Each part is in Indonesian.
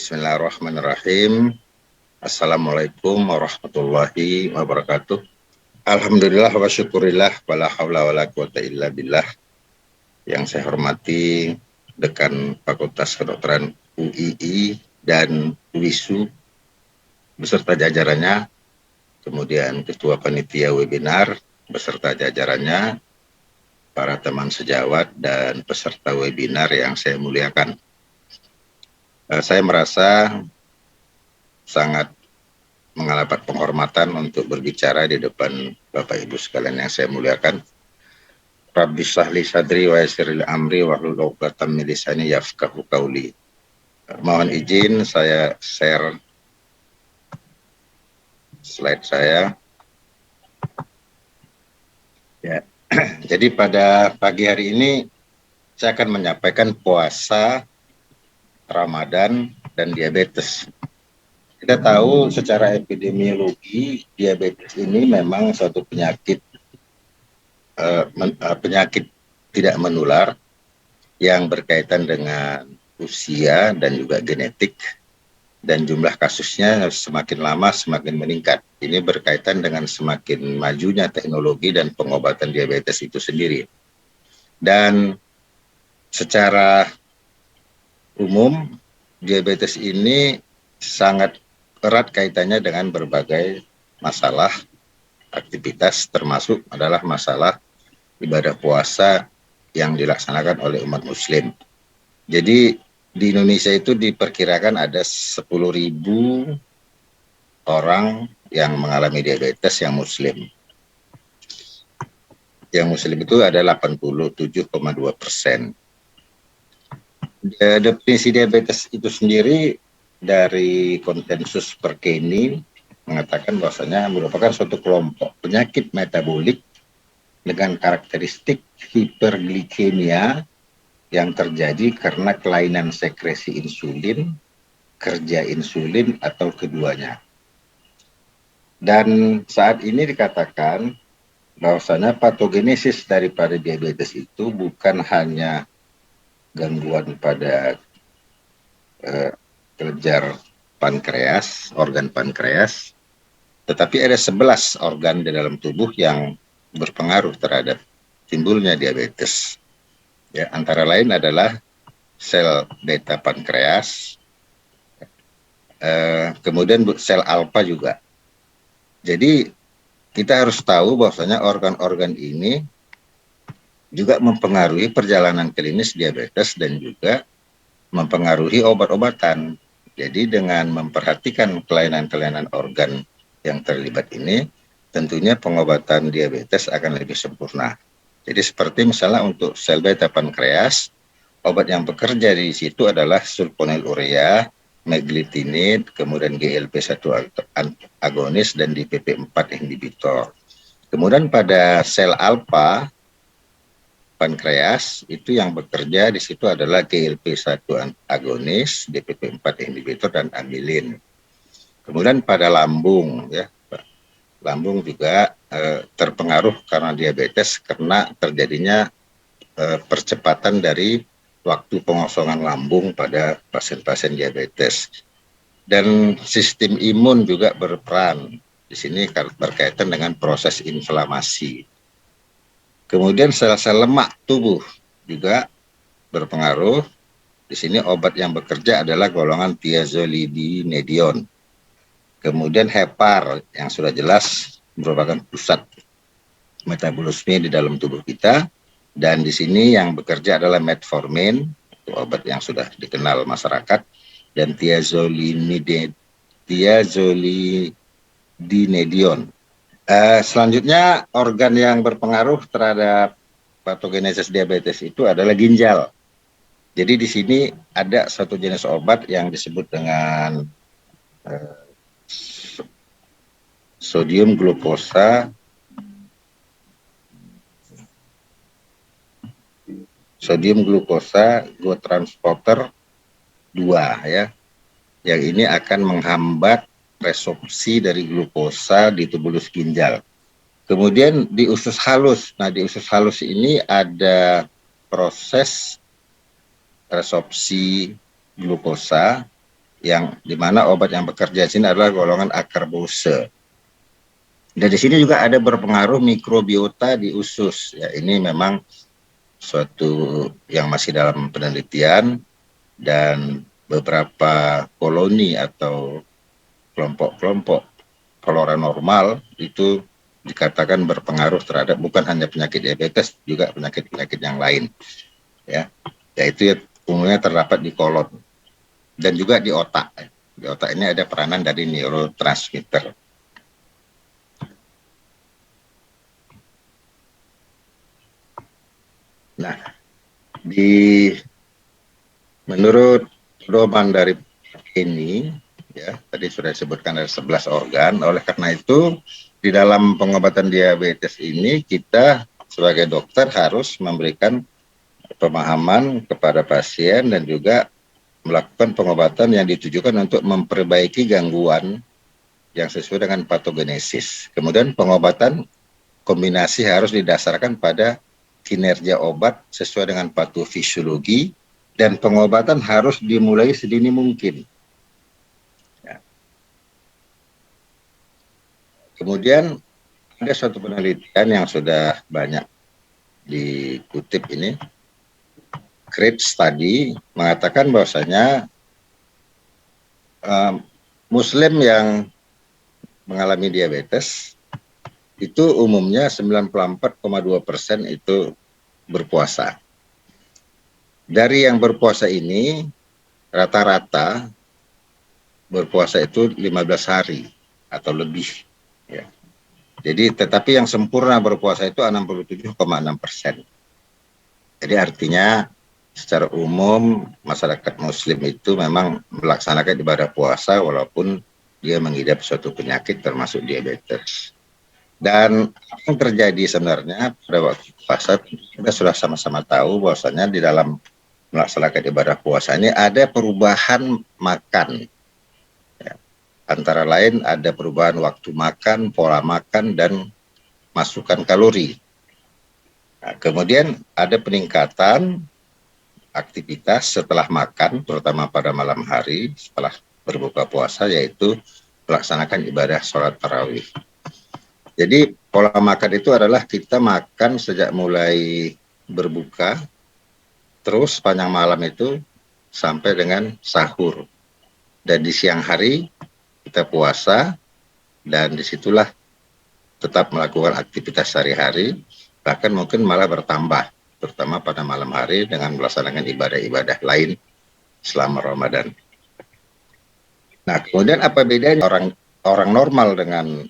Bismillahirrahmanirrahim. Assalamualaikum warahmatullahi wabarakatuh. Alhamdulillah wa syukurillah wala haula wala quwata illa billah. Yang saya hormati Dekan Fakultas Kedokteran UII dan WISU beserta jajarannya, kemudian Ketua Panitia Webinar beserta jajarannya, para teman sejawat dan peserta webinar yang saya muliakan. Saya merasa sangat mendapat penghormatan untuk berbicara di depan Bapak Ibu sekalian yang saya muliakan. Rabbi shrahli sadri wa yassir li amri wahlul 'uqdatam min lisani yafqahu qauli. Mohon izin saya share slide saya. Ya. Jadi pada pagi hari ini saya akan menyampaikan puasa, Ramadan, dan diabetes. Kita tahu secara epidemiologi diabetes ini memang suatu penyakit penyakit tidak menular yang berkaitan dengan usia dan juga genetik, dan jumlah kasusnya semakin lama semakin meningkat. Ini berkaitan dengan semakin majunya teknologi dan pengobatan diabetes itu sendiri. Dan secara umum diabetes ini sangat erat kaitannya dengan berbagai masalah aktivitas, termasuk adalah masalah ibadah puasa yang dilaksanakan oleh umat muslim. Jadi di Indonesia itu diperkirakan ada 10.000 orang yang mengalami diabetes yang muslim. Yang muslim itu ada 87,2%. Definisi diabetes itu sendiri dari konsensus Perkeni mengatakan bahwasanya merupakan suatu kelompok penyakit metabolik dengan karakteristik hiperglikemia yang terjadi karena kelainan sekresi insulin, kerja insulin, atau keduanya. Dan saat ini dikatakan bahwasanya patogenesis daripada diabetes itu bukan hanya gangguan pada kelenjar pankreas, organ pankreas, tetapi ada 11 organ di dalam tubuh yang berpengaruh terhadap timbulnya diabetes. Ya, antara lain adalah sel beta pankreas, kemudian sel alfa juga. Jadi kita harus tahu bahwasanya organ-organ ini juga mempengaruhi perjalanan klinis diabetes dan juga mempengaruhi obat-obatan. Jadi dengan memperhatikan kelainan-kelainan organ yang terlibat ini, tentunya pengobatan diabetes akan lebih sempurna. Jadi seperti misalnya untuk sel beta pankreas, obat yang bekerja di situ adalah sulfonylurea, meglitinid, kemudian GLP-1 agonis, dan DPP-4 inhibitor. Kemudian pada sel alfa pankreas itu yang bekerja di situ adalah GLP-1 agonis, DPP-4 inhibitor, dan amilin. Kemudian pada lambung, ya, lambung juga terpengaruh karena diabetes karena terjadinya percepatan dari waktu pengosongan lambung pada pasien-pasien diabetes. Dan sistem imun juga berperan di sini berkaitan dengan proses inflamasi. Kemudian sel-sel lemak tubuh juga berpengaruh. Di sini obat yang bekerja adalah golongan thiazolidinedion. Kemudian hepar yang sudah jelas merupakan pusat metabolisme di dalam tubuh kita. Dan di sini yang bekerja adalah metformin, itu obat yang sudah dikenal masyarakat, dan thiazolidinedion. Selanjutnya organ yang berpengaruh terhadap patogenesis diabetes itu adalah ginjal. Jadi di sini ada satu jenis obat yang disebut dengan sodium glukosa gotransporter 2, ya. Yang ini akan menghambat resorpsi dari glukosa di tubulus ginjal. Kemudian di usus halus. Nah, di usus halus ini ada proses resorpsi glukosa yang dimana obat yang bekerja di sini adalah golongan akarbose. Dan di sini juga ada berpengaruh mikrobiota di usus. Ya, ini memang suatu yang masih dalam penelitian, dan beberapa koloni atau kelompok-kelompok flora normal itu dikatakan berpengaruh terhadap bukan hanya penyakit diabetes, juga penyakit-penyakit yang lain, ya, yaitu umumnya terdapat di kolon dan juga di otak. Di otak ini ada peranan dari neurotransmitter. Nah, menurut pedoman dari ini, ya, tadi sudah disebutkan ada 11 organ. Oleh karena itu, di dalam pengobatan diabetes ini kita sebagai dokter harus memberikan pemahaman kepada pasien dan juga melakukan pengobatan yang ditujukan untuk memperbaiki gangguan yang sesuai dengan patogenesis. Kemudian pengobatan kombinasi harus didasarkan pada kinerja obat sesuai dengan patofisiologi, dan pengobatan harus dimulai sedini mungkin. Ya. Kemudian ada suatu penelitian yang sudah banyak dikutip ini, Crate Study, mengatakan bahwasanya Muslim yang mengalami diabetes itu umumnya 94,2% itu berpuasa. Dari yang berpuasa ini, rata-rata berpuasa itu 15 hari atau lebih. Ya. Jadi, tetapi yang sempurna berpuasa itu 67,6%. Jadi artinya secara umum masyarakat Muslim itu memang melaksanakan ibadah puasa walaupun dia mengidap suatu penyakit termasuk diabetes. Dan apa yang terjadi sebenarnya pada waktu puasa, kita sudah sama-sama tahu bahwasanya di dalam melaksanakan ibadah puasa ini ada perubahan makan. Ya. Antara lain ada perubahan waktu makan, pola makan, dan masukan kalori. Nah, kemudian ada peningkatan aktivitas setelah makan, terutama pada malam hari setelah berbuka puasa, yaitu melaksanakan ibadah sholat tarawih. Jadi pola makan itu adalah kita makan sejak mulai berbuka, terus sepanjang malam itu sampai dengan sahur. Dan di siang hari kita puasa, dan disitulah tetap melakukan aktivitas sehari-hari, bahkan mungkin malah bertambah, terutama pada malam hari dengan melaksanakan ibadah-ibadah lain selama Ramadan. Nah, kemudian apa bedanya orang normal dengan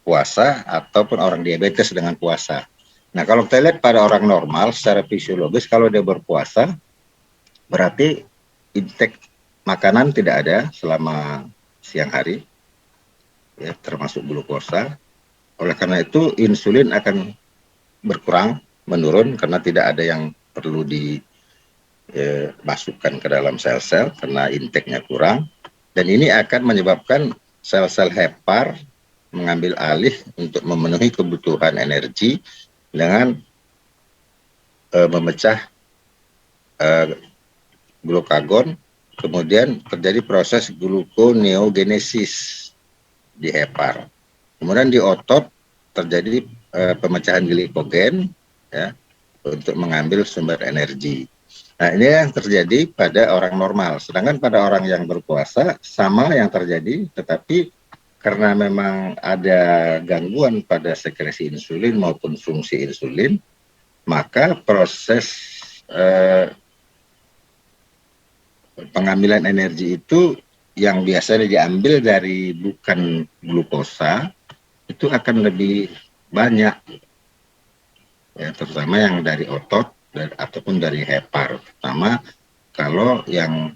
puasa ataupun orang diabetes dengan puasa? Nah, kalau kita lihat pada orang normal secara fisiologis, kalau dia berpuasa, berarti intake makanan tidak ada selama siang hari, ya, termasuk glukosa. Oleh karena itu, insulin akan berkurang, menurun, karena tidak ada yang perlu dimasukkan ke dalam sel-sel karena intake-nya kurang. Dan ini akan menyebabkan sel-sel hepar mengambil alih untuk memenuhi kebutuhan energi dengan memecah glukagon, kemudian terjadi proses gluconeogenesis di hepar. Kemudian di otot terjadi pemecahan glikogen, ya, untuk mengambil sumber energi. Nah, ini yang terjadi pada orang normal. Sedangkan pada orang yang berpuasa sama yang terjadi, tetapi karena memang ada gangguan pada sekresi insulin maupun fungsi insulin, maka proses pengambilan energi itu yang biasanya diambil dari bukan glukosa itu akan lebih banyak, ya, terutama yang dari otot ataupun dari hepar, terutama kalau yang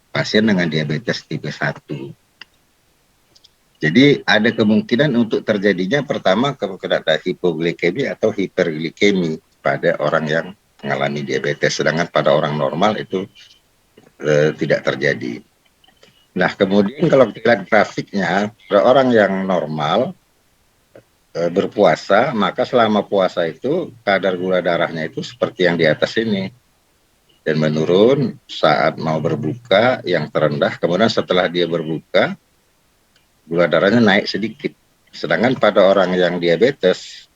pasien dengan diabetes tipe 1. Jadi ada kemungkinan untuk terjadinya, pertama, kemungkinan ada hipoglikemi atau hiperglikemi pada orang yang mengalami diabetes, sedangkan pada orang normal itu tidak terjadi. Nah, kemudian kalau kita lihat grafiknya, pada orang yang normal berpuasa, maka selama puasa itu kadar gula darahnya itu seperti yang di atas ini. dan menurun saat mau berbuka yang terendah, kemudian setelah dia berbuka gula darahnya naik sedikit. Sedangkan pada orang yang diabetes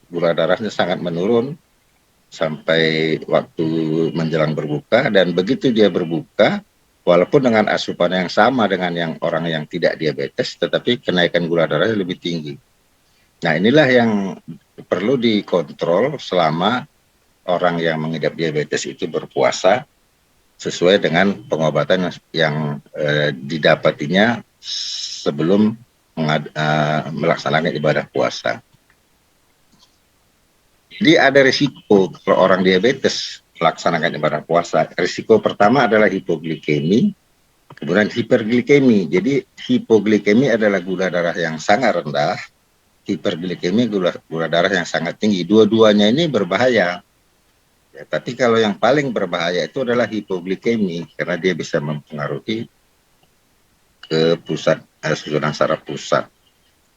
gula darahnya sangat menurun sampai waktu menjelang berbuka, dan begitu dia berbuka walaupun dengan asupan yang sama dengan yang orang yang tidak diabetes, tetapi kenaikan gula darahnya lebih tinggi. Nah, inilah yang perlu dikontrol selama orang yang mengidap diabetes itu berpuasa sesuai dengan pengobatan yang didapatinya sebelum melaksanakan ibadah puasa. Jadi ada risiko kalau orang diabetes melaksanakan ibadah puasa. Risiko pertama adalah hipoglikemi, kemudian hiperglikemi. Jadi hipoglikemi adalah gula darah yang sangat rendah, hiperglikemi gula darah yang sangat tinggi. Dua-duanya ini berbahaya. Ya, tapi kalau yang paling berbahaya itu adalah hipoglikemi karena dia bisa mempengaruhi ke pusat susunan saraf pusat.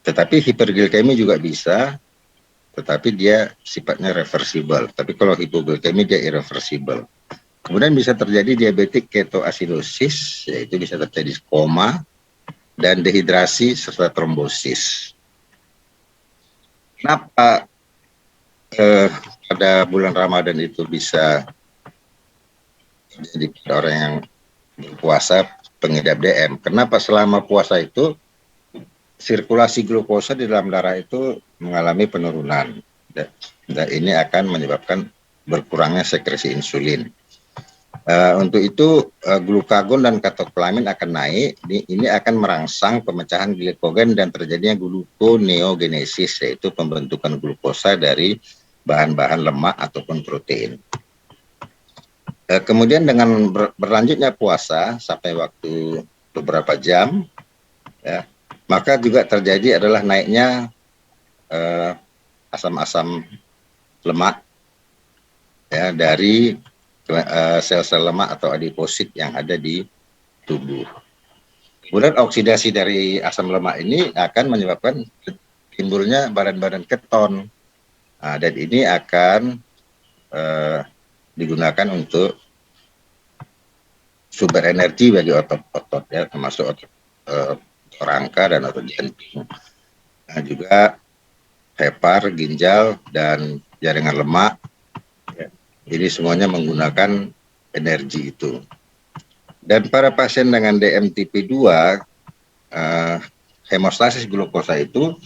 Tetapi hiperglikemi juga bisa, tetapi dia sifatnya reversible. Tapi kalau hipoglikemi dia irreversible. Kemudian bisa terjadi diabetik ketoasidosis, yaitu bisa terjadi koma dan dehidrasi serta trombosis. Kenapa pada bulan Ramadan itu bisa jadi orang yang berpuasa pengidap DM? Kenapa selama puasa itu sirkulasi glukosa di dalam darah itu mengalami penurunan, dan ini akan menyebabkan berkurangnya sekresi insulin. Untuk itu glukagon dan katokolamin akan naik. Ini akan merangsang pemecahan glikogen dan terjadinya gluconeogenesis, yaitu pembentukan glukosa dari bahan-bahan lemak ataupun protein. Kemudian dengan berlanjutnya puasa sampai waktu beberapa jam, ya, maka juga terjadi adalah naiknya asam-asam lemak, ya, dari sel-sel lemak atau adiposit yang ada di tubuh. Kemudian oksidasi dari asam lemak ini akan menyebabkan timbulnya badan-badan keton. Nah, dan ini akan digunakan untuk sumber energi bagi otot-otot, ya, termasuk otot rangka dan otot jantung. Nah, juga hepar, ginjal, dan jaringan lemak. Jadi semuanya menggunakan energi itu. Dan para pasien dengan DM tipe 2, hemostasis glukosa itu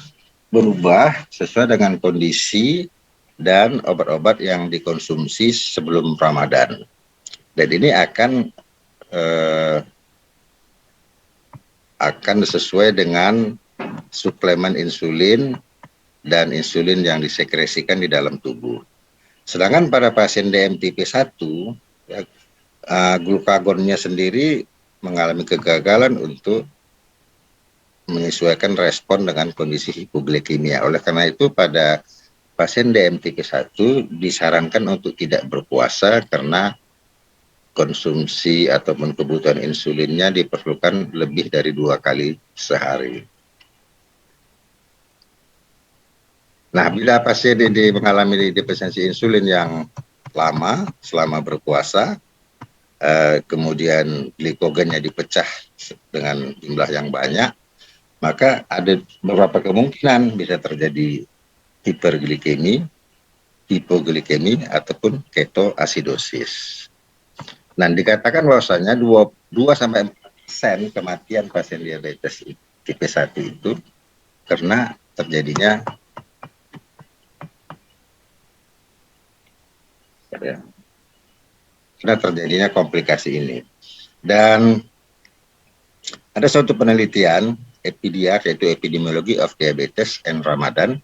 berubah sesuai dengan kondisi dan obat-obat yang dikonsumsi sebelum Ramadan. Dan ini akan sesuai dengan suplemen insulin dan insulin yang disekresikan di dalam tubuh. Sedangkan pada pasien DM tipe 1, ya, glukagonnya sendiri mengalami kegagalan untuk menyesuaikan respon dengan kondisi hipoglikemia. Oleh karena itu pada pasien DM tipe 1 disarankan untuk tidak berpuasa karena konsumsi ataupun kebutuhan insulinnya diperlukan lebih dari 2 kali sehari. Nah, bila pasien ini mengalami dependensi insulin yang lama selama berpuasa, kemudian glikogennya dipecah dengan jumlah yang banyak, maka ada beberapa kemungkinan bisa terjadi hiperglikemi, hipoglikemi, ataupun ketoasidosis. Nah, dikatakan bahwasanya 2-4% kematian pasien diabetes tipe 1 itu karena terjadinya komplikasi ini. Dan ada suatu penelitian EPIDIA, yaitu Epidemiology of Diabetes and Ramadan,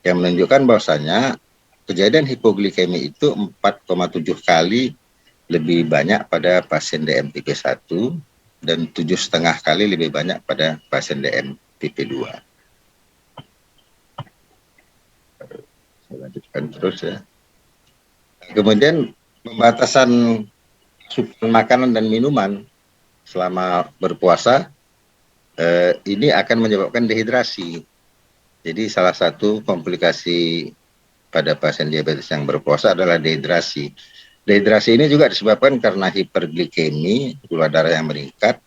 yang menunjukkan bahwasanya kejadian hipoglikemi itu 4,7 kali lebih banyak pada pasien DM tipe 1 dan 7,5 kali lebih banyak pada pasien DM tipe 2. Saya lanjutkan terus, ya. Kemudian pembatasan asupan makanan dan minuman selama berpuasa ini akan menyebabkan dehidrasi. Jadi salah satu komplikasi pada pasien diabetes yang berpuasa adalah dehidrasi. Dehidrasi ini juga disebabkan karena hiperglikemi, gula darah yang meningkat,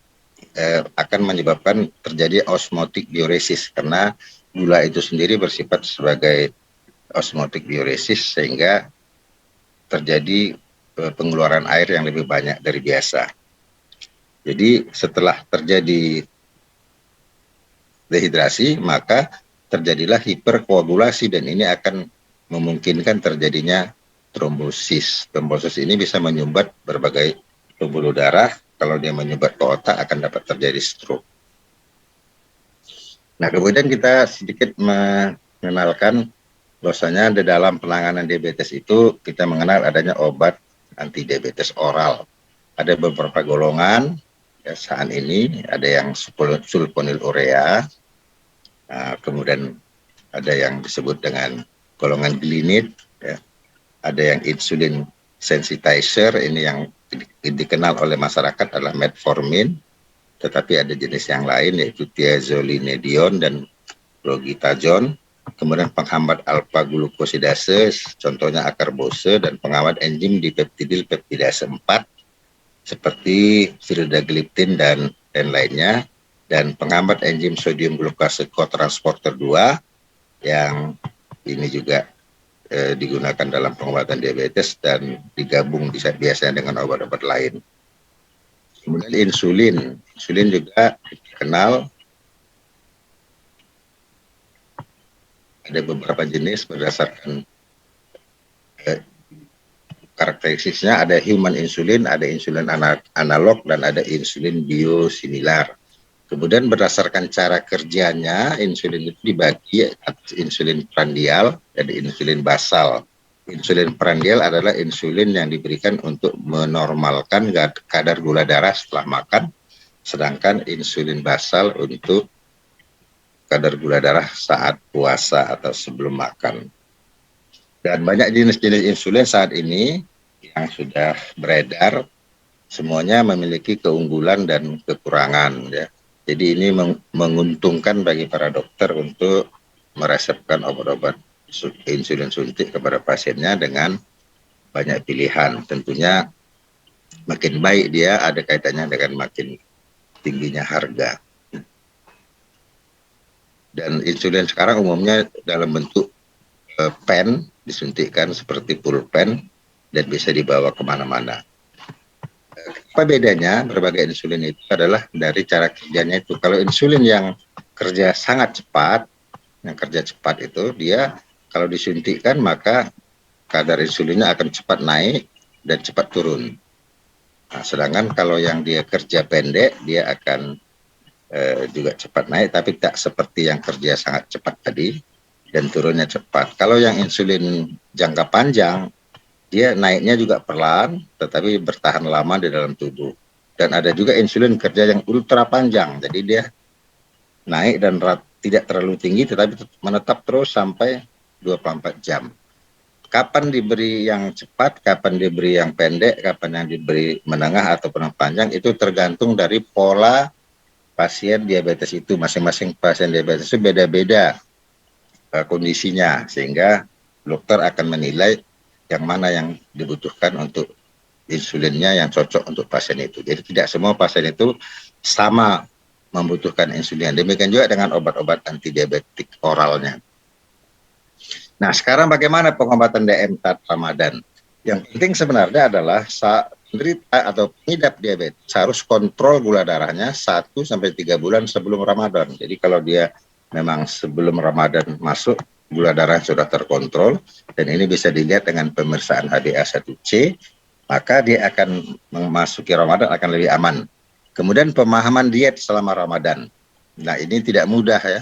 akan menyebabkan terjadi osmotic diuresis karena gula itu sendiri bersifat sebagai osmotic diuresis sehingga terjadi pengeluaran air yang lebih banyak dari biasa. Jadi setelah terjadi dehidrasi, maka terjadilah hiperkoagulasi dan ini akan memungkinkan terjadinya trombosis. Trombosis ini bisa menyumbat berbagai pembuluh darah. Kalau dia menyumbat ke otak akan dapat terjadi stroke. Nah, kemudian kita sedikit mengenalkan bahwasanya di dalam penanganan diabetes itu kita mengenal adanya obat anti diabetes oral. Ada beberapa golongan ya, saat ini ada yang sulfonylurea, kemudian ada yang disebut dengan golongan glinit, ya. Ada yang insulin sensitizer, ini yang dikenal oleh masyarakat adalah metformin, tetapi ada jenis yang lain yaitu thiazolinedion dan logitazone. Kemudian penghambat alfa glukosidase, contohnya akarbose, dan penghambat enzim dipeptidil peptidase 4 seperti vildagliptin dan lainnya, dan penghambat enzim sodium glukase cotransporter 2 yang ini juga digunakan dalam pengobatan diabetes dan digabung bisa biasanya dengan obat-obat lain. Kemudian insulin juga dikenal ada beberapa jenis berdasarkan karakteristiknya. Ada human insulin, ada insulin analog, dan ada insulin biosimilar. Kemudian berdasarkan cara kerjanya, insulin itu dibagi atas insulin prandial dan insulin basal. Insulin prandial adalah insulin yang diberikan untuk menormalkan kadar gula darah setelah makan, sedangkan insulin basal untuk kadar gula darah saat puasa atau sebelum makan. Dan banyak jenis-jenis insulin saat ini yang sudah beredar, semuanya memiliki keunggulan dan kekurangan, ya. Jadi ini menguntungkan bagi para dokter untuk meresepkan obat-obat insulin suntik kepada pasiennya dengan banyak pilihan. Tentunya makin baik dia, ada kaitannya dengan makin tingginya harga. Dan insulin sekarang umumnya dalam bentuk pen, disuntikkan seperti pulpen dan bisa dibawa kemana-mana. Apa bedanya berbagai insulin itu adalah dari cara kerjanya itu. Kalau insulin yang kerja sangat cepat, yang kerja cepat itu dia kalau disuntikkan maka kadar insulinnya akan cepat naik dan cepat turun. Nah, sedangkan kalau yang dia kerja pendek, dia akan juga cepat naik, tapi tak seperti yang kerja sangat cepat tadi dan turunnya cepat. Kalau yang insulin jangka panjang, dia naiknya juga pelan, tetapi bertahan lama di dalam tubuh. Dan ada juga insulin kerja yang ultra panjang, jadi dia naik dan tidak terlalu tinggi, tetapi menetap terus sampai 24 jam. Kapan diberi yang cepat, kapan diberi yang pendek, kapan yang diberi menengah ataupun yang panjang, itu tergantung dari pola pasien diabetes itu. Masing-masing pasien diabetes itu beda-beda kondisinya, sehingga dokter akan menilai yang mana yang dibutuhkan untuk insulinnya yang cocok untuk pasien itu. Jadi tidak semua pasien itu sama membutuhkan insulin. Demikian juga dengan obat-obat antidiabetik oralnya. Nah, sekarang bagaimana pengobatan DM saat Ramadan? Yang penting sebenarnya adalah penderita atau pengidap diabetes harus kontrol gula darahnya 1-3 bulan sebelum Ramadan. Jadi kalau dia memang sebelum Ramadan masuk, gula darah sudah terkontrol, dan ini bisa dilihat dengan pemeriksaan HbA1c, maka dia akan memasuki Ramadan akan lebih aman. Kemudian pemahaman diet selama Ramadan. Nah, ini tidak mudah ya.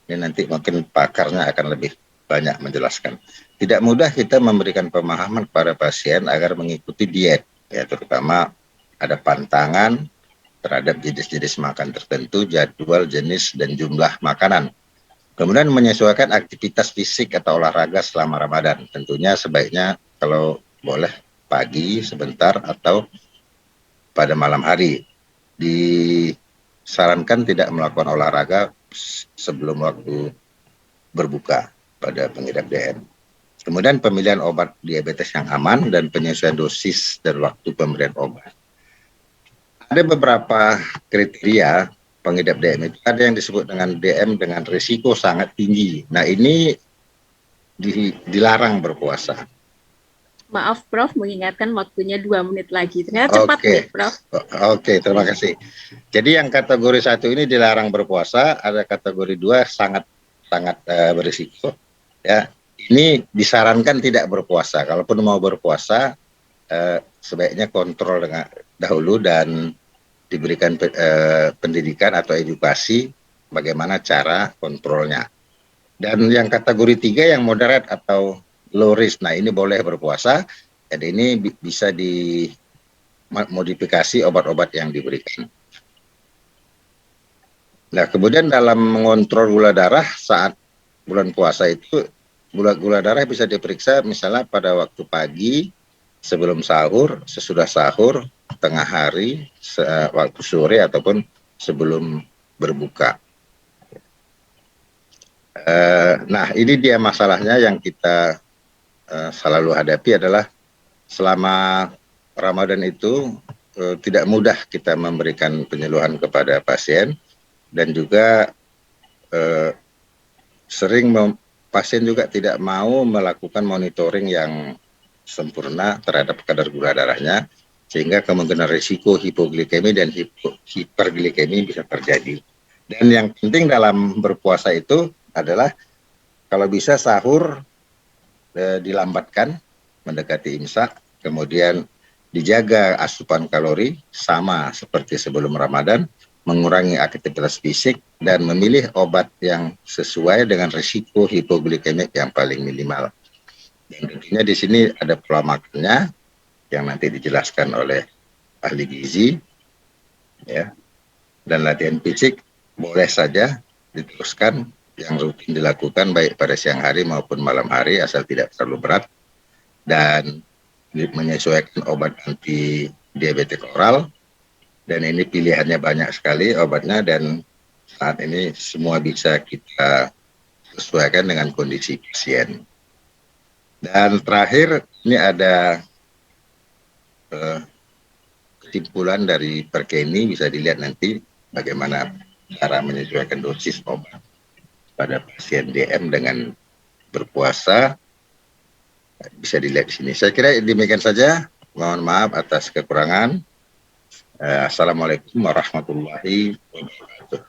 Ini nanti mungkin pakarnya akan lebih banyak menjelaskan. Tidak mudah kita memberikan pemahaman kepada pasien agar mengikuti diet, ya, terutama ada pantangan terhadap jenis-jenis makan tertentu, jadwal, jenis, dan jumlah makanan. Kemudian menyesuaikan aktivitas fisik atau olahraga selama Ramadan. Tentunya sebaiknya kalau boleh pagi sebentar atau pada malam hari. Disarankan tidak melakukan olahraga sebelum waktu berbuka pada pengidap DM. Kemudian pemilihan obat diabetes yang aman dan penyesuaian dosis dan waktu pemberian obat. Ada beberapa kriteria pengidap DM itu, ada yang disebut dengan DM dengan risiko sangat tinggi. Nah, ini dilarang berpuasa. Maaf Prof, mengingatkan waktunya 2 menit lagi. Ternyata cepat nih Prof. Oke, terima kasih. Jadi yang kategori 1 ini dilarang berpuasa, ada kategori 2 sangat berisiko. Ya, ini disarankan tidak berpuasa. Kalaupun mau berpuasa, sebaiknya kontrol dengan dahulu dan diberikan pendidikan atau edukasi bagaimana cara kontrolnya. Dan yang kategori 3 yang moderate atau low risk, nah ini boleh berpuasa, dan ini bisa dimodifikasi obat-obat yang diberikan. Nah, kemudian dalam mengontrol gula darah saat bulan puasa itu, gula darah bisa diperiksa misalnya pada waktu pagi, sebelum sahur, sesudah sahur, tengah hari, waktu sore, ataupun sebelum berbuka. Nah, ini dia masalahnya yang kita selalu hadapi adalah selama Ramadan itu tidak mudah kita memberikan penyuluhan kepada pasien, dan juga pasien juga tidak mau melakukan monitoring yang sempurna terhadap kadar gula darahnya, sehingga kemungkinan risiko hipoglikemi dan hiperglikemi bisa terjadi. Dan yang penting dalam berpuasa itu adalah kalau bisa sahur dilambatkan mendekati imsak, kemudian dijaga asupan kalori sama seperti sebelum Ramadan, mengurangi aktivitas fisik, dan memilih obat yang sesuai dengan risiko hipoglikemik yang paling minimal. Dan tentunya di sini ada pola makannya yang nanti dijelaskan oleh ahli gizi, ya. Dan latihan fisik boleh saja diteruskan yang rutin dilakukan baik pada siang hari maupun malam hari, asal tidak terlalu berat, dan menyesuaikan obat anti diabetik oral. Dan ini pilihannya banyak sekali obatnya, dan saat ini semua bisa kita sesuaikan dengan kondisi pasien. Dan terakhir, ini ada kesimpulan dari Perkeni, bisa dilihat nanti bagaimana cara menyesuaikan dosis obat pada pasien DM dengan berpuasa. Bisa dilihat di sini. Saya kira demikian saja. Mohon maaf atas kekurangan. Assalamualaikum warahmatullahi wabarakatuh.